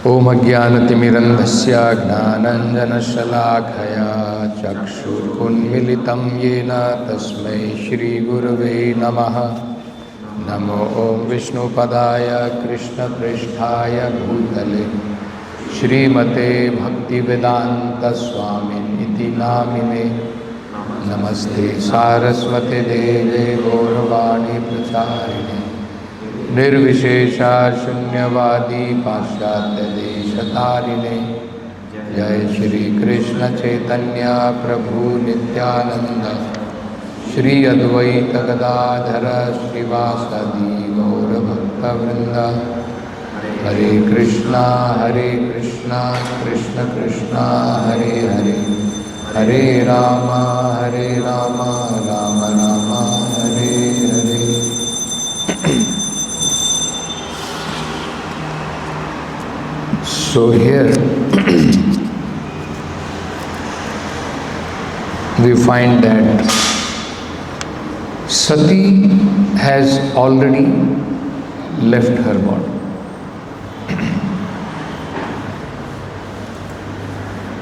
Om Ajnanatimirandhasya Gnananjanashalakaya Chakshurunmilitam Yena Tasmai Shri Gurave Namaha. Namo Om Vishnupadaya Krishna Pristhaya Bhutale Shrimate Bhaktivedanta Swamin Iti Namine. Namaste Saraswate Deve Gauravani Pracharine Nirvishesha Shunyavadi Paschatya Deshatarine. Jai Shri Krishna Chaitanya Prabhu Nityananda Shri Advaita Gadadhara Srivasadi Gaura Bhakta Vrinda. Hare Krishna Krishna Krishna Hare Hare, Hare Rama Rama Rama Hare Hare. So here we find that Satī has already left her body.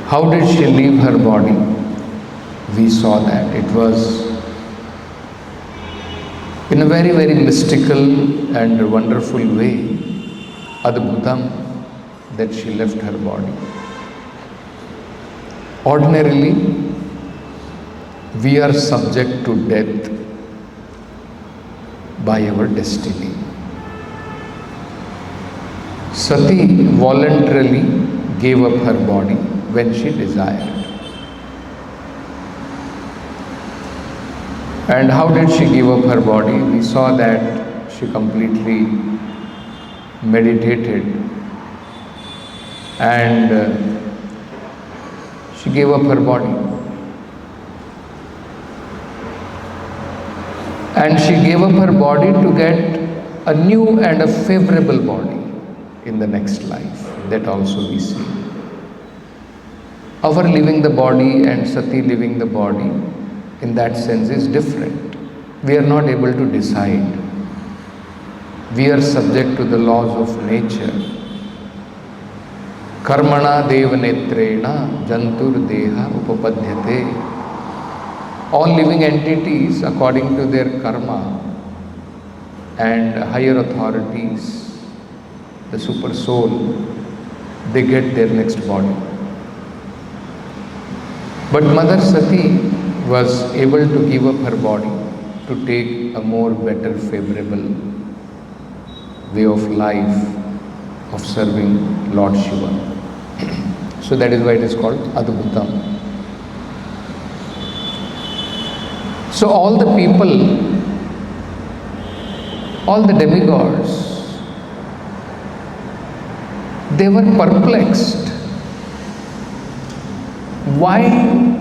How did she leave her body? We saw that it was in a very, very mystical and wonderful way, Adbhutam, that she left her body. Ordinarily, we are subject to death by our destiny. Satī voluntarily gave up her body when she desired. And how did she give up her body? We saw that she completely meditated and she gave up her body. And she gave up her body to get a new and a favorable body in the next life. That also we see. Our living the body and Satī living the body in that sense is different. We are not able to decide. We are subject to the laws of nature. Karmana devanetrena jantur deha upapadhyate. All living entities, according to their karma and higher authorities, the super soul, they get their next body. But Mother Satī was able to give up her body to take a more better, favorable way of life of serving Lord Shiva. So that is why it is called Adbhutam. So all the people, all the demigods, they were perplexed. Why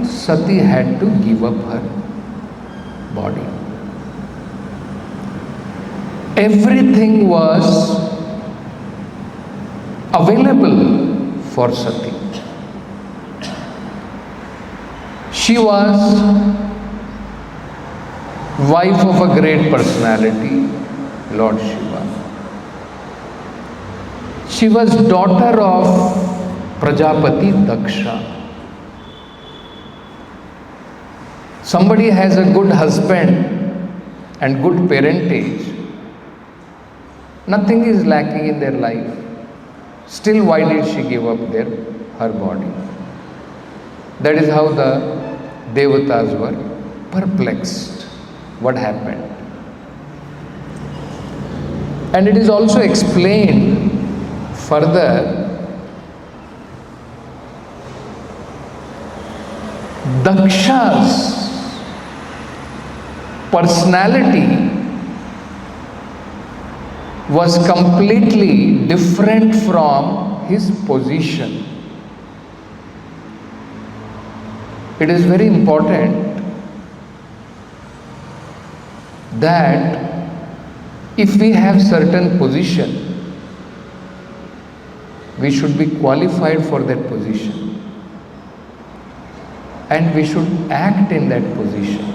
Satī had to give up her body? Everything was available for Satī. She was wife of a great personality, Lord Shiva. She was daughter of Prajapati Daksha. Somebody has a good husband and good parentage. Nothing is lacking in their life. Still, why did she give up her body? That is how the Devatas were perplexed. What happened? And it is also explained further. Daksha's personality was completely different from his position. It is very important that if we have certain position, we should be qualified for that position. And we should act in that position.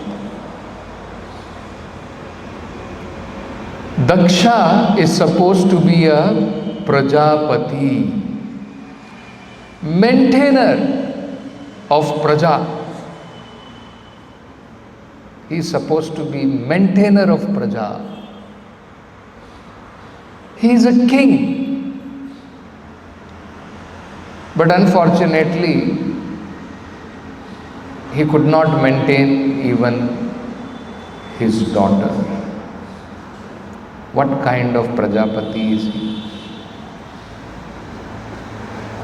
Daksha is supposed to be a Prajapati. maintainer of praja. He is supposed to be maintainer of praja. He is a king. But unfortunately, he could not maintain even his daughter. What kind of Prajapati is he?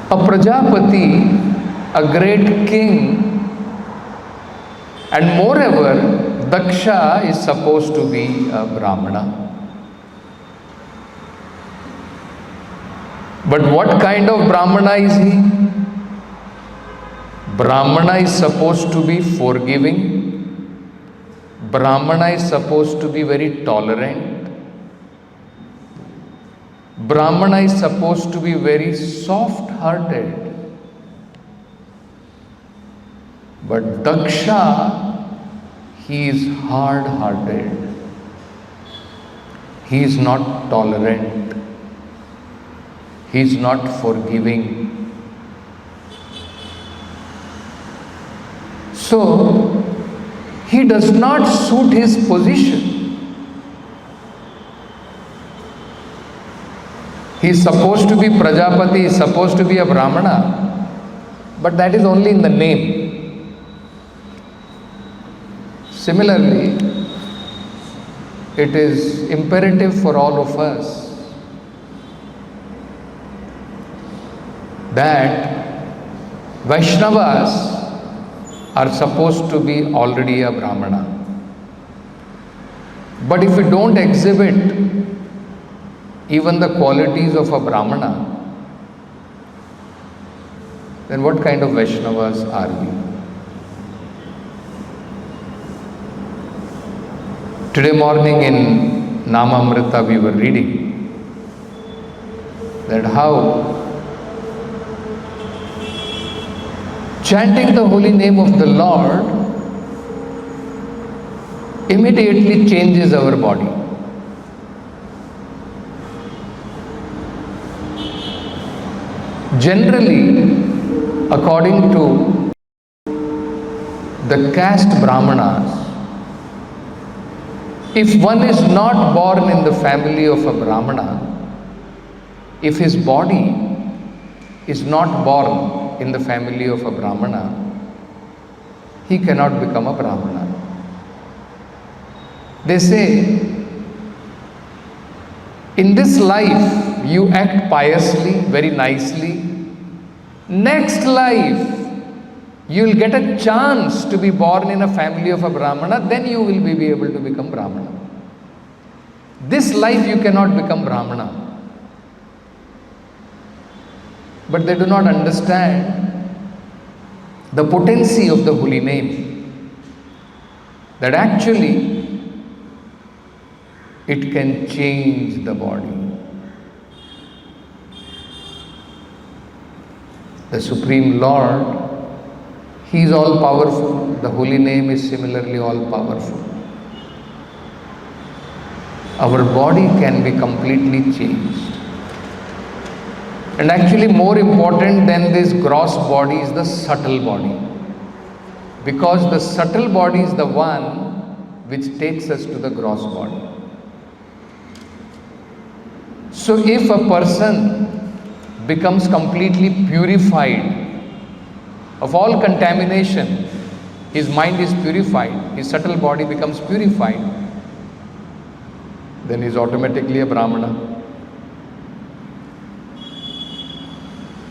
A Prajapati, a great king, and moreover, Daksha is supposed to be a Brahmana. But what kind of Brahmana is he? Brahmana is supposed to be forgiving. Brahmana is supposed to be very tolerant. Brahmana is supposed to be very soft-hearted. But Daksha, he is hard-hearted. He is not tolerant. He is not forgiving. So, he does not suit his position. He is supposed to be Prajapati, he is supposed to be a Brahmana, but that is only in the name. Similarly, it is imperative for all of us that Vaishnavas are supposed to be already a Brahmana. But if we don't exhibit even the qualities of a Brahmana, then what kind of Vaishnavas are we? Today morning in Namamrita we were reading that how chanting the holy name of the Lord immediately changes our body. Generally, according to the caste Brahmanas, if one is not born in the family of a Brahmana, if his body is not born in the family of a Brahmana, he cannot become a Brahmana. They say, in this life you act piously, very nicely. Next life you will get a chance to be born in a family of a Brahmana, then you will be able to become Brahmana. This life you cannot become Brahmana. But they do not understand the potency of the holy name, that actually it can change the body. The Supreme Lord, He is all powerful. The holy name is similarly all powerful. Our body can be completely changed. And actually more important than this gross body is the subtle body. Because the subtle body is the one which takes us to the gross body. So if a person becomes completely purified of all contamination, his mind is purified, his subtle body becomes purified, then he is automatically a Brahmana.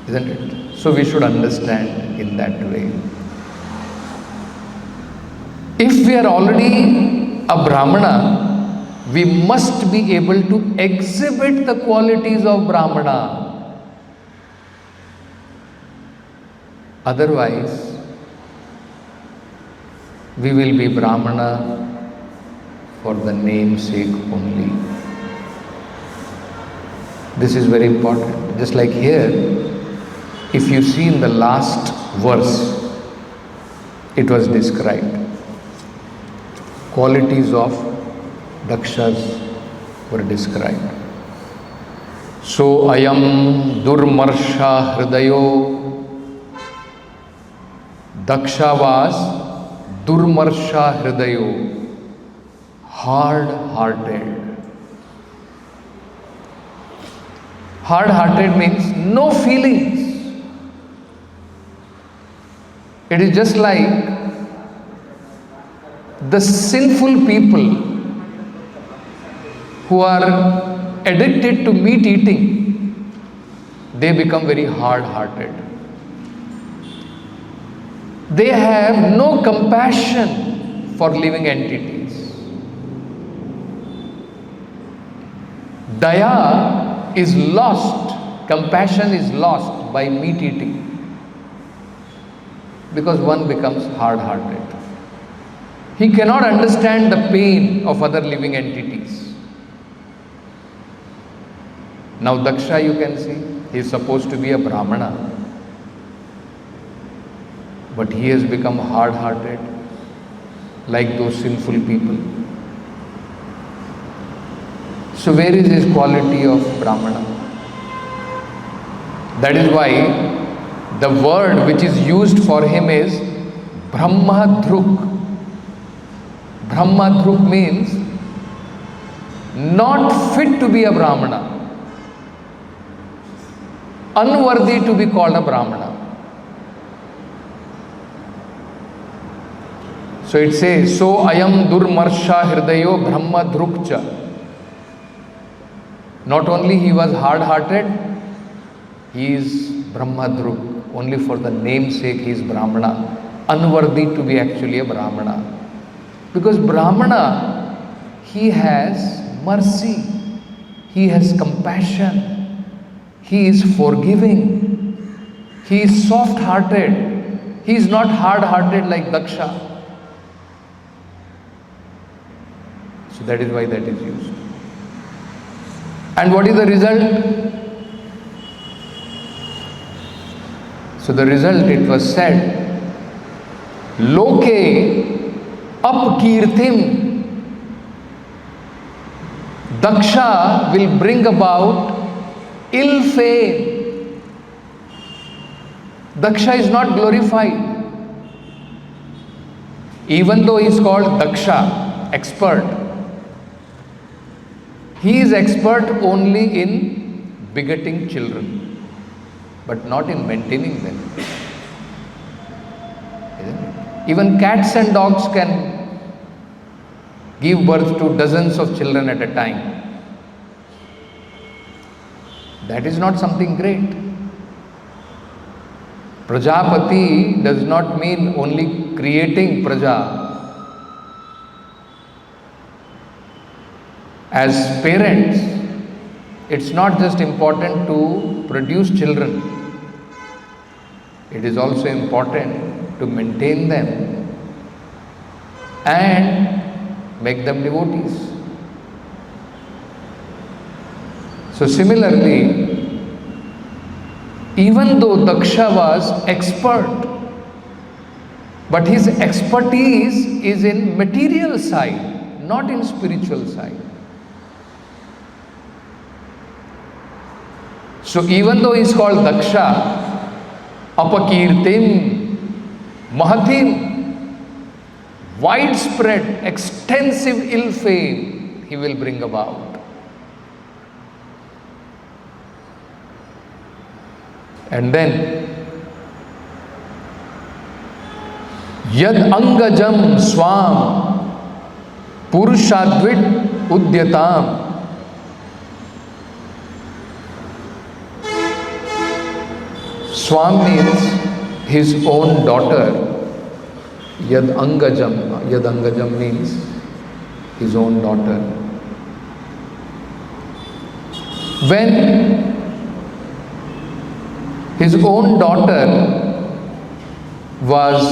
Isn't it? So we should understand in that way. If we are already a Brahmana, we must be able to exhibit the qualities of Brahmana. Otherwise, we will be Brahmana for the name's sake only. This is very important. Just like here, if you see in the last verse, it was described. Qualities of Dakshas were described. So, ayam durmarsha hridayo Daksha was Durmarsha Hridayo, hard-hearted. Hard-hearted means no feelings. It is just like the sinful people who are addicted to meat eating. They become very hard-hearted. They have no compassion for living entities. Daya is lost, compassion is lost by meat eating, because one becomes hard-hearted. He cannot understand the pain of other living entities. Now Daksha, you can see, he is supposed to be a Brahmana, but he has become hard-hearted like those sinful people. So where is his quality of Brahmana? That is why the word which is used for him is Brahmadruk. Brahmadruk means not fit to be a Brahmana, unworthy to be called a Brahmana. So it says, so ayam durmarsha hridayo brahmadrukcha. Not only he was hard-hearted, he is Brahmadruk. Only for the namesake he is Brahmana, unworthy to be actually a Brahmana. Because Brahmana, he has mercy, he has compassion, he is forgiving, he is soft-hearted, he is not hard-hearted like Daksha. So that is why that is used. And what is the result? So the result, it was said, Loke apkirtim. Daksha will bring about ill fame. Daksha is not glorified. Even though he is called Daksha, expert, he is expert only in begetting children, but not in maintaining them. Isn't it? Even cats and dogs can give birth to dozens of children at a time. That is not something great. Prajapati does not mean only creating praja. As parents, it's not just important to produce children. It is also important to maintain them and make them devotees. So similarly, even though Daksha was expert, but his expertise is in material side, not in spiritual side. So even though he is called Daksha, apakirtim, mahatim, widespread, extensive ill fame he will bring about. And then, yad angajam swam purushadvit udyatam. Swam means his own daughter. Yad angajam means his own daughter. When his own daughter was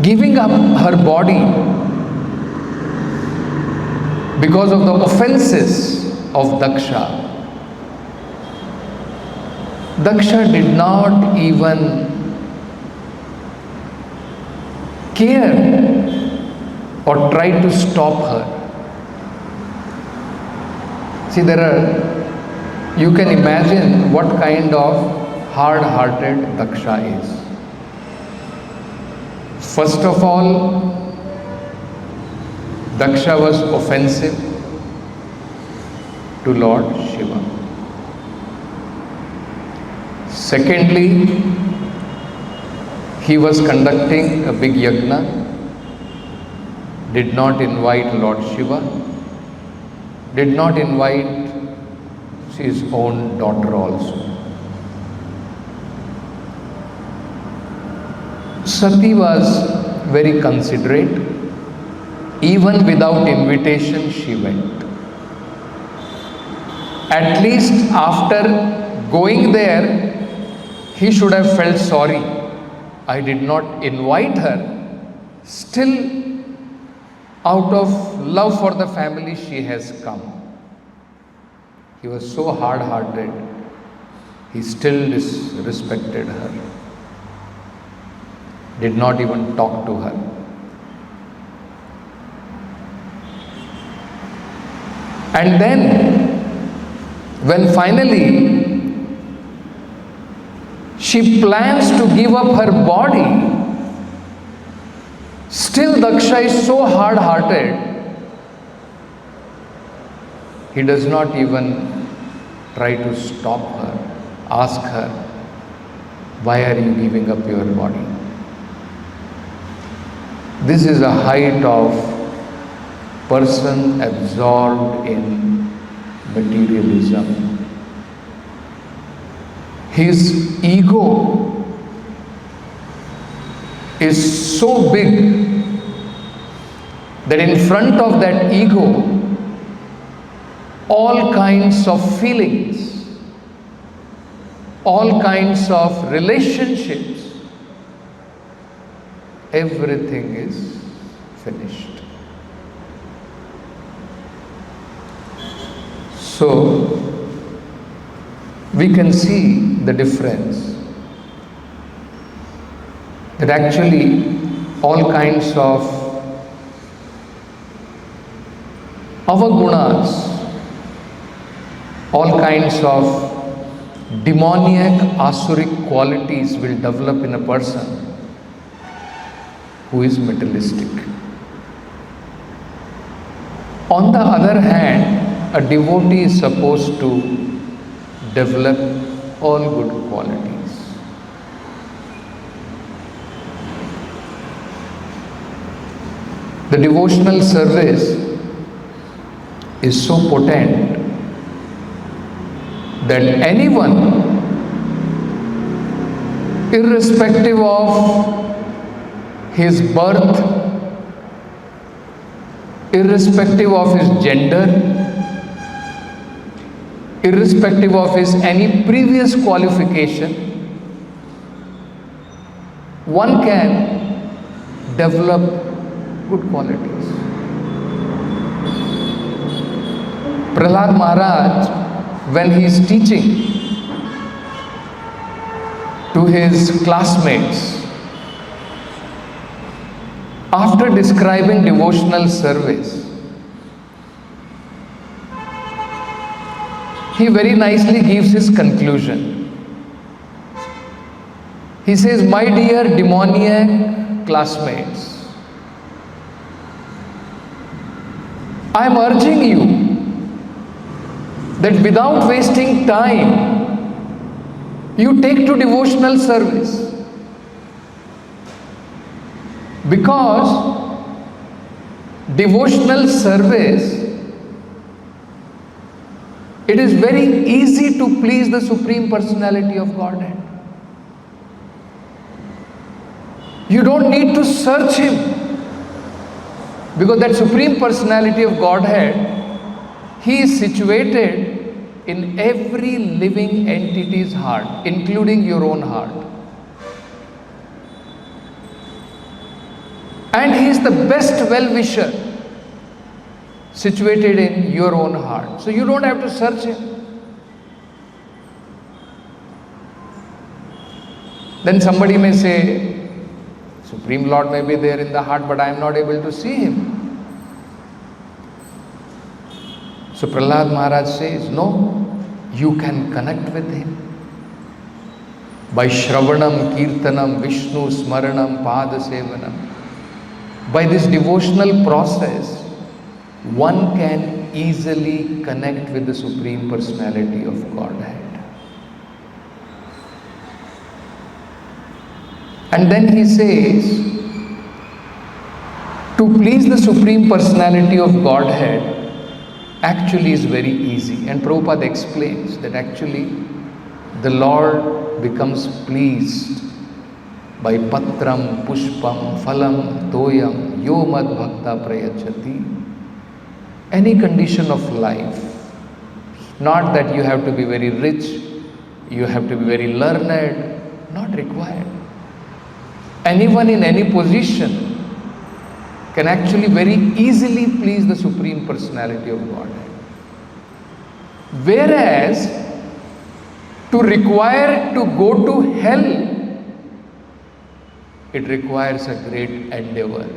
giving up her body because of the offenses of Daksha, Daksha did not even care or try to stop her. See, you can imagine what kind of hard-hearted Daksha is. First of all, Daksha was offensive to Lord Shiva. Secondly, he was conducting a big yajna, did not invite Lord Shiva, did not invite his own daughter also. Satī was very considerate. Even without invitation, she went. At least after going there, he should have felt sorry. I did not invite her. Still, out of love for the family, she has come. He was so hard-hearted. He still respected her. Did not even talk to her. And then, when finally she plans to give up her body, still Daksha is so hard-hearted, he does not even try to stop her, ask her, why are you giving up your body? This is a height of person absorbed in materialism. His ego is so big that in front of that ego, all kinds of feelings, all kinds of relationships, everything is finished. So, we can see the difference that actually all kinds of avagunas, all kinds of demoniac asuric qualities will develop in a person who is materialistic. On the other hand, a devotee is supposed to develop all good qualities. The devotional service is so potent that anyone, irrespective of his birth, irrespective of his gender, irrespective of his any previous qualification, one can develop good qualities. Prahlad Maharaj, when he is teaching to his classmates, after describing devotional service, he very nicely gives his conclusion. He says, my dear demoniac classmates, I am urging you that without wasting time, you take to devotional service. Because devotional service, it is very easy to please the Supreme Personality of Godhead. You don't need to search Him, because that Supreme Personality of Godhead, He is situated in every living entity's heart, including your own heart. And He is the best well-wisher situated in your own heart. So you don't have to search Him. Then somebody may say, Supreme Lord may be there in the heart, but I am not able to see Him. So Prahlad Maharaj says, no, you can connect with Him. by Shravanam, Kirtanam, Vishnu, Smaranam, Pada Sevanam. By this devotional process, one can easily connect with the Supreme Personality of Godhead. And then he says, to please the Supreme Personality of Godhead actually is very easy. And Prabhupada explains that actually the Lord becomes pleased by patram, pushpam, phalam, toyam, yo mad bhakta prayachati. Any condition of life. Not that you have to be very rich, you have to be very learned, not required. Anyone in any position can actually very easily please the Supreme Personality of Godhead. Whereas, to require to go to hell, it requires a great endeavor.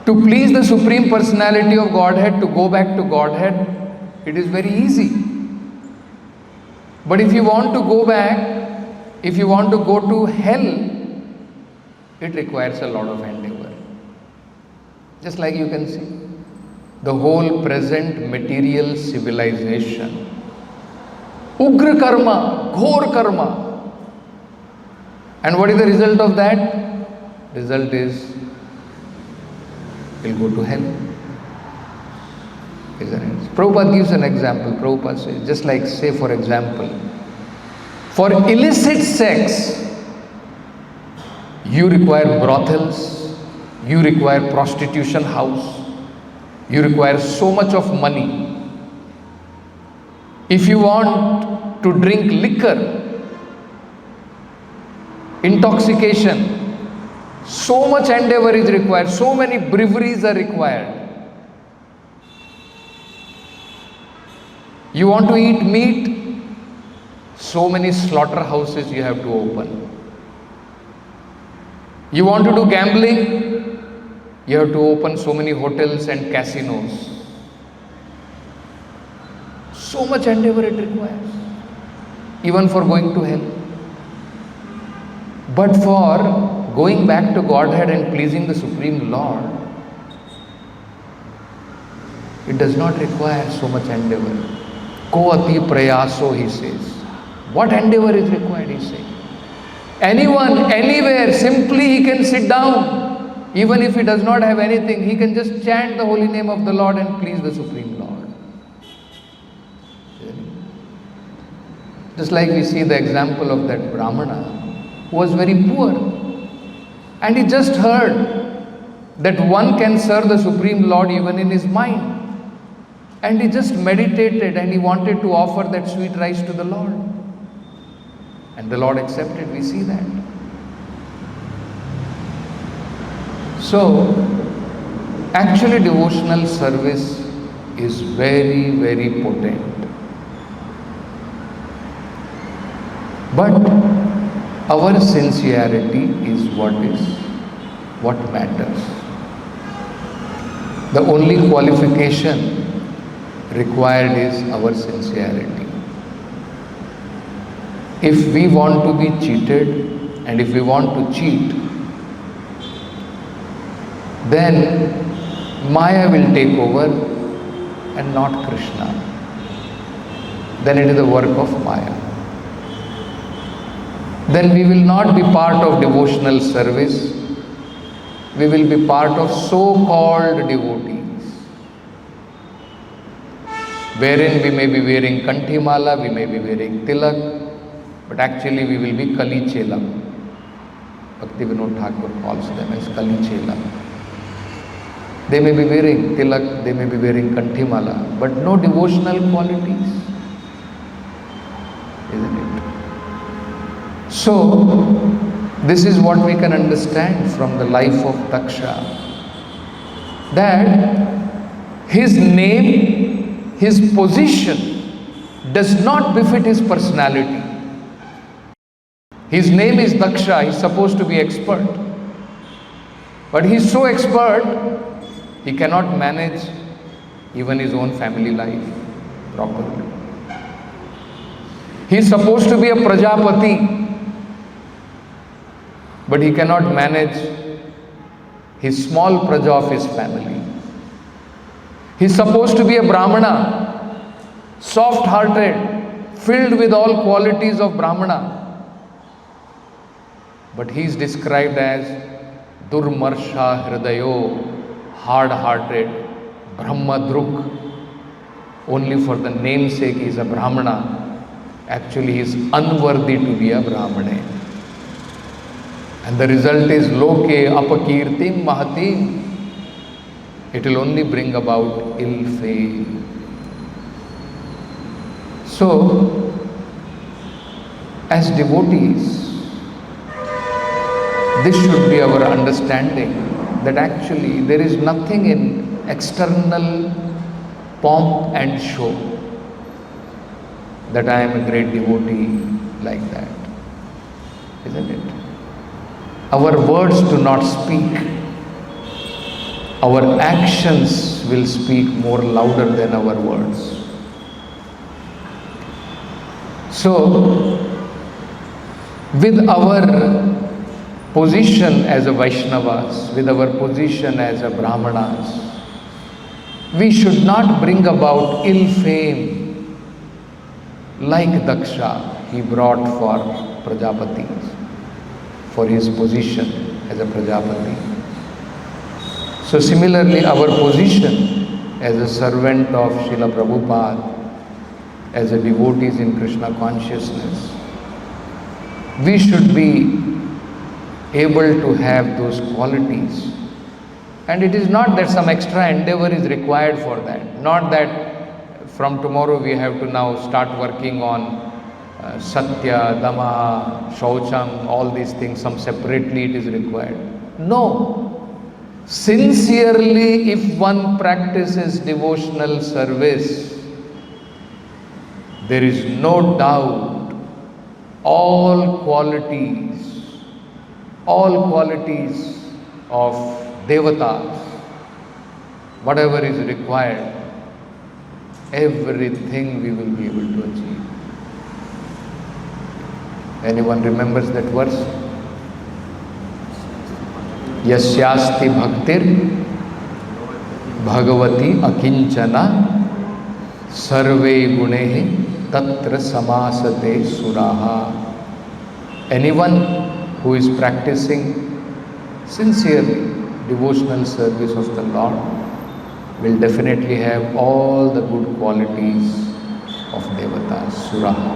To please the Supreme Personality of Godhead, to go back to Godhead, it is very easy. But if you want to go back, if you want to go to hell, it requires a lot of endeavor. Just like you can see, the whole present material civilization, ugra karma, ghor karma. And what is the result of that? Result is, you'll go to hell. Isn't it? Prabhupada gives an example. Prabhupada says, just like, say for example, for illicit sex, you require brothels, you require prostitution house, you require so much of money. If you want to drink liquor, intoxication, so much endeavor is required, so many breweries are required. You want to eat meat, so many slaughterhouses you have to open. You want to do gambling, you have to open so many hotels and casinos. So much endeavor it requires, even for going to hell. But for going back to Godhead and pleasing the Supreme Lord, it does not require so much endeavor. Ko ati prayaso, he says. What endeavor is required, he says. Anyone, anywhere, simply he can sit down. Even if he does not have anything, he can just chant the holy name of the Lord and please the Supreme Lord. Just like we see the example of that Brahmana who was very poor. And he just heard that one can serve the Supreme Lord even in his mind. And he just meditated and he wanted to offer that sweet rice to the Lord. And the Lord accepted, we see that. So, actually devotional service is very, very potent. But our sincerity is what matters. The only qualification required is our sincerity. If we want to be cheated and if we want to cheat, then Maya will take over and not Krishna. Then it is the work of Maya. Then we will not be part of devotional service. We will be part of so-called devotees, wherein we may be wearing kanthimala, we may be wearing tilak, but actually we will be Kali Chela. Bhakti Vinod Thakur calls them as Kali Chela. They may be wearing tilak, they may be wearing kanthimala, but no devotional qualities. Isn't it? So, this is what we can understand from the life of Daksha. That his name, his position does not befit his personality. His name is Daksha, he is supposed to be expert. But he is so expert, he cannot manage even his own family life properly. He is supposed to be a Prajapati, but he cannot manage his small praja of his family. He is supposed to be a Brahmana, soft-hearted, filled with all qualities of Brahmana. But he is described as Durmarsha Hridayo, hard-hearted, Brahmadruk. Only for the namesake he is a Brahmana. Actually he is unworthy to be a Brahmane. And the result is Loke apakirtim mahatim. It will only bring about ill fame. So, as devotees, this should be our understanding that actually there is nothing in external pomp and show that I am a great devotee like that. Isn't it? Our words do not speak. Our actions will speak more louder than our words. So, with our position as a Vaishnavas, with our position as a Brahmanas, we should not bring about ill fame like Daksha he brought for Prajapati, for his position as a Prajapati. So similarly, our position as a servant of Srila Prabhupada, as a devotees in Krishna consciousness, we should be able to have those qualities. And it is not that some extra endeavor is required for that. Not that from tomorrow we have to now start working on Satya, Dama, Shaucham, all these things, some separately it is required. No. Sincerely, if one practices devotional service, there is no doubt all qualities of devatas, whatever is required, everything we will be able to achieve. Anyone remembers that verse? Yasyasti bhaktir bhagavati akinchana sarve gunehi tatra samasate suraha. Anyone who is practicing sincerely devotional service of the Lord will definitely have all the good qualities of devatas, suraha.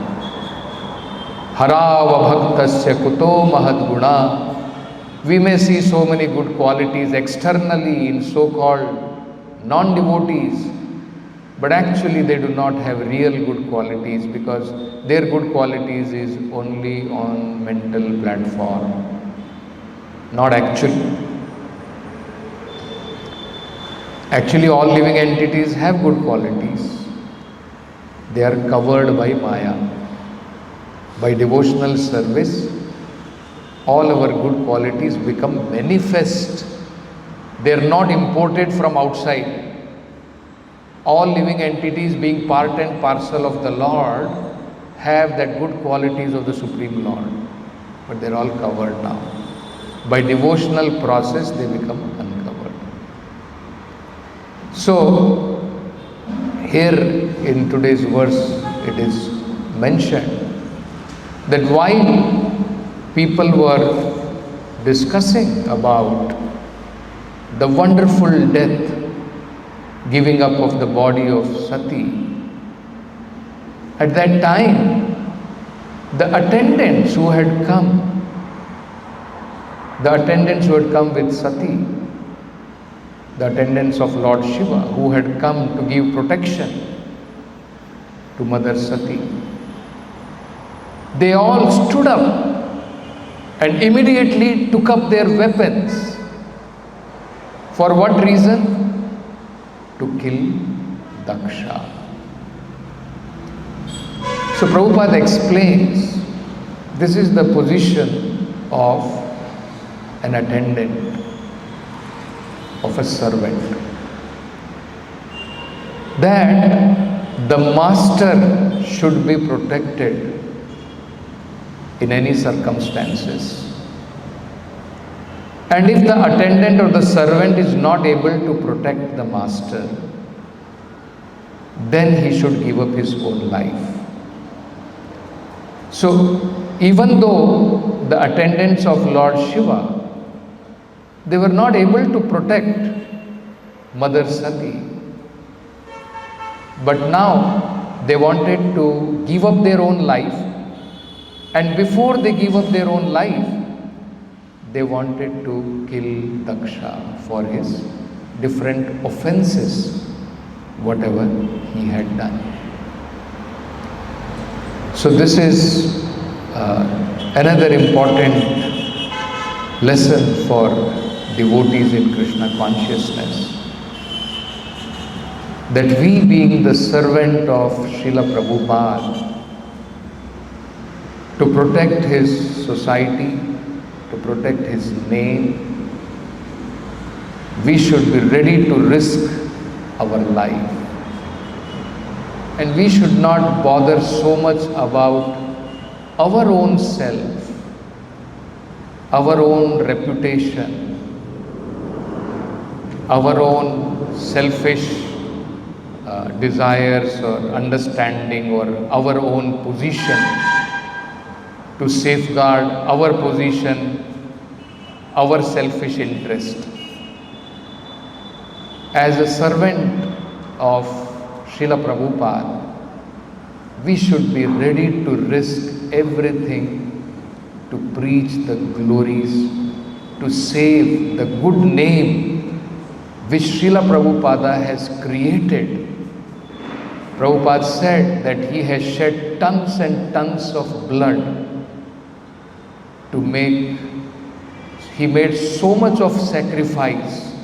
Harava bhaktasya kuto mahad guna. We may see so many good qualities externally in so-called non-devotees, but actually they do not have real good qualities because their good qualities is only on mental platform, not actual. Actually, all living entities have good qualities. They are covered by Maya. By devotional service, all our good qualities become manifest. They are not imported from outside. All living entities, being part and parcel of the Lord, have that good qualities of the Supreme Lord. But they are all covered now. By devotional process, they become uncovered. So, here in today's verse, it is mentioned that while people were discussing about the wonderful death, giving up of the body of Satī, at that time, the attendants who had come with Satī, the attendants of Lord Shiva who had come to give protection to Mother Satī, they all stood up and immediately took up their weapons. For what reason? To kill Daksha. So Prabhupada explains, this is the position of an attendant, of a servant, that the master should be protected in any circumstances. And if the attendant or the servant is not able to protect the master, then he should give up his own life. So, even though the attendants of Lord Shiva, they were not able to protect Mother Satī, but now they wanted to give up their own life, and before they give up their own life, they wanted to kill Daksha for his different offenses, whatever he had done. So this is another important lesson for devotees in Krishna consciousness, that we, being the servant of Srila Prabhupada, to protect his society, to protect his name, we should be ready to risk our life. And we should not bother so much about our own self, our own reputation, our own selfish desires or understanding, or our own position, to safeguard our position, our selfish interest. As a servant of Srila Prabhupada, we should be ready to risk everything to preach the glories, to save the good name which Srila Prabhupada has created. Prabhupada said that he has shed tons and tons of blood to make, he made so much of sacrifice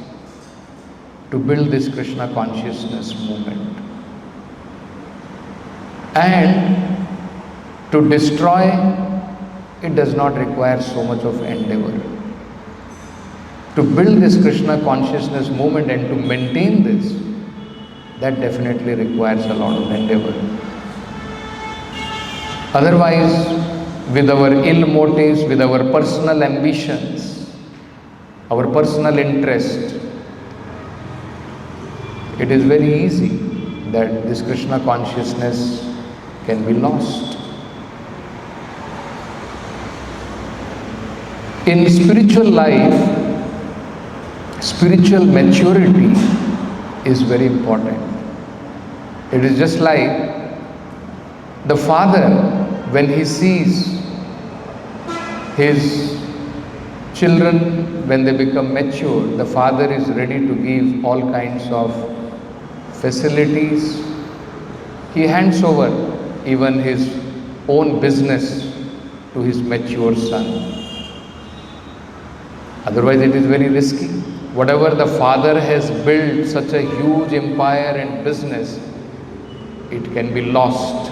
to build this Krishna consciousness movement. And to destroy, it does not require so much of endeavor. To build this Krishna consciousness movement and to maintain this, that definitely requires a lot of endeavor. Otherwise, with our ill motives, with our personal ambitions, our personal interest, it is very easy that this Krishna consciousness can be lost. In spiritual life, spiritual maturity is very important. It is just like the father, when he sees his children, when they become mature, the father is ready to give all kinds of facilities. He hands over even his own business to his mature son. Otherwise it is very risky. Whatever the father has built, such a huge empire and business, it can be lost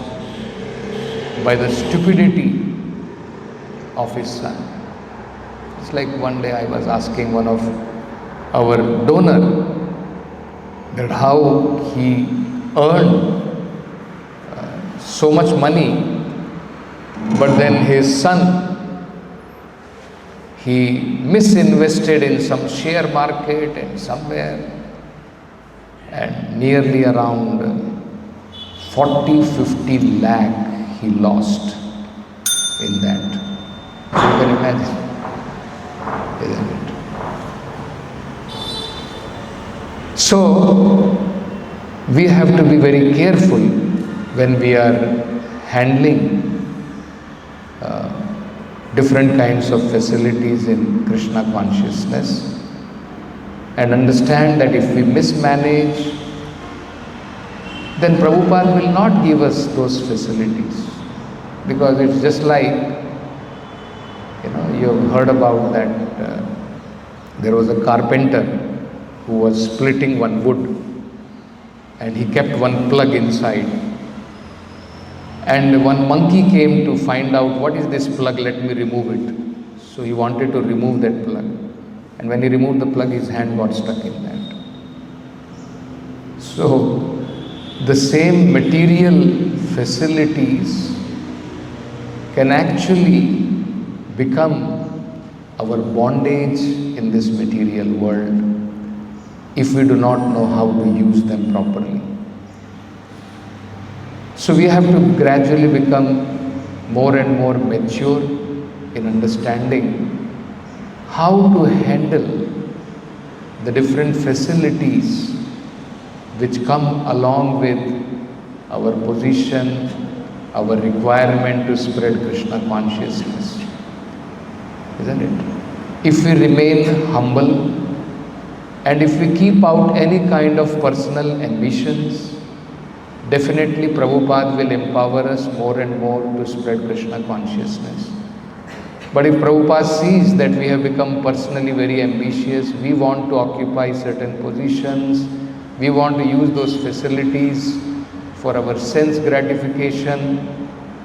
by the stupidity of his son. It's like one day I was asking one of our donor that how he earned so much money, but then his son, he misinvested in some share market and somewhere, and nearly around 40-50 lakh he lost in that. You can imagine, isn't it? So, we have to be very careful when we are handling different kinds of facilities in Krishna consciousness, and understand that if we mismanage, then Prabhupada will not give us those facilities, because it's just like, you've heard about that there was a carpenter who was splitting one wood and he kept one plug inside, and one monkey came to find out, what is this plug, let me remove it. So he wanted to remove that plug, and when he removed the plug, his hand got stuck in that. So the same material facilities can actually become our bondage in this material world if we do not know how to use them properly. So we have to gradually become more and more mature in understanding how to handle the different facilities which come along with our position, our requirement to spread Krishna consciousness. Isn't it? If we remain humble and if we keep out any kind of personal ambitions, definitely Prabhupada will empower us more and more to spread Krishna consciousness. But if Prabhupada sees that we have become personally very ambitious, we want to occupy certain positions, we want to use those facilities for our sense gratification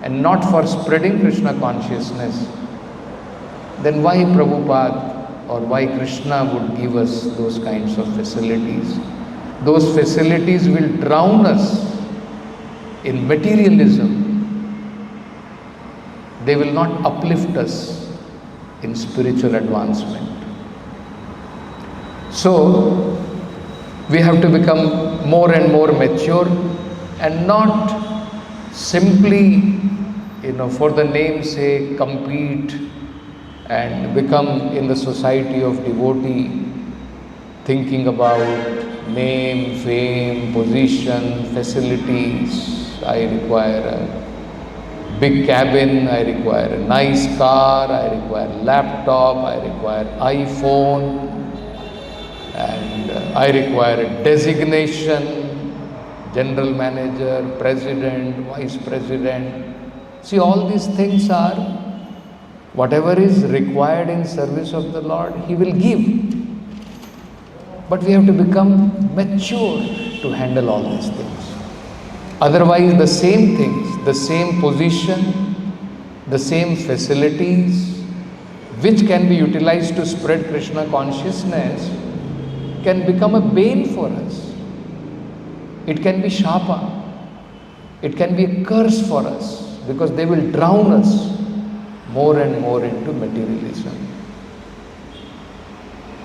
and not for spreading Krishna consciousness, then why Prabhupada or why Krishna would give us those kinds of facilities? Those facilities will drown us in materialism. They will not uplift us in spiritual advancement. So, we have to become more and more mature and not simply, for the name's sake, compete and become in the society of devotee, thinking about name, fame, position, facilities. I require a big cabin, I require a nice car, I require a laptop, I require iPhone, and I require a designation, general manager, president, vice president. See, all these things are, whatever is required in service of the Lord, He will give. But we have to become mature to handle all these things. Otherwise, the same things, the same position, the same facilities, which can be utilized to spread Krishna consciousness, can become a bane for us. It can be shapa. It can be a curse for us, because they will drown us more and more into materialism.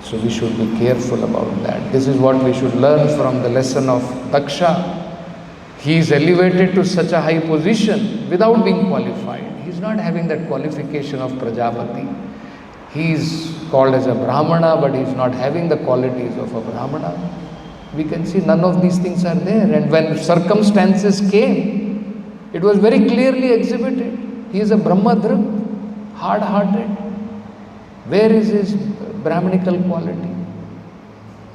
So we should be careful about that. This is what we should learn from the lesson of Daksha. He is elevated to such a high position without being qualified. He is not having that qualification of Prajapati. He is called as a Brahmana, but he is not having the qualities of a Brahmana. We can see none of these things are there. And when circumstances came, it was very clearly exhibited. He is a Brahmadruk, hard-hearted. Where is his Brahmanical quality?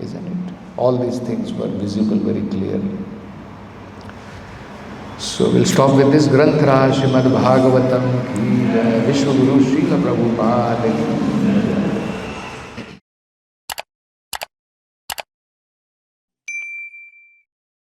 Isn't it? All these things were visible very clearly. So we'll stop with this Granth Raj, Srimad Bhagavatam ki Jai, Vishwa Guru Srila Prabhupada ki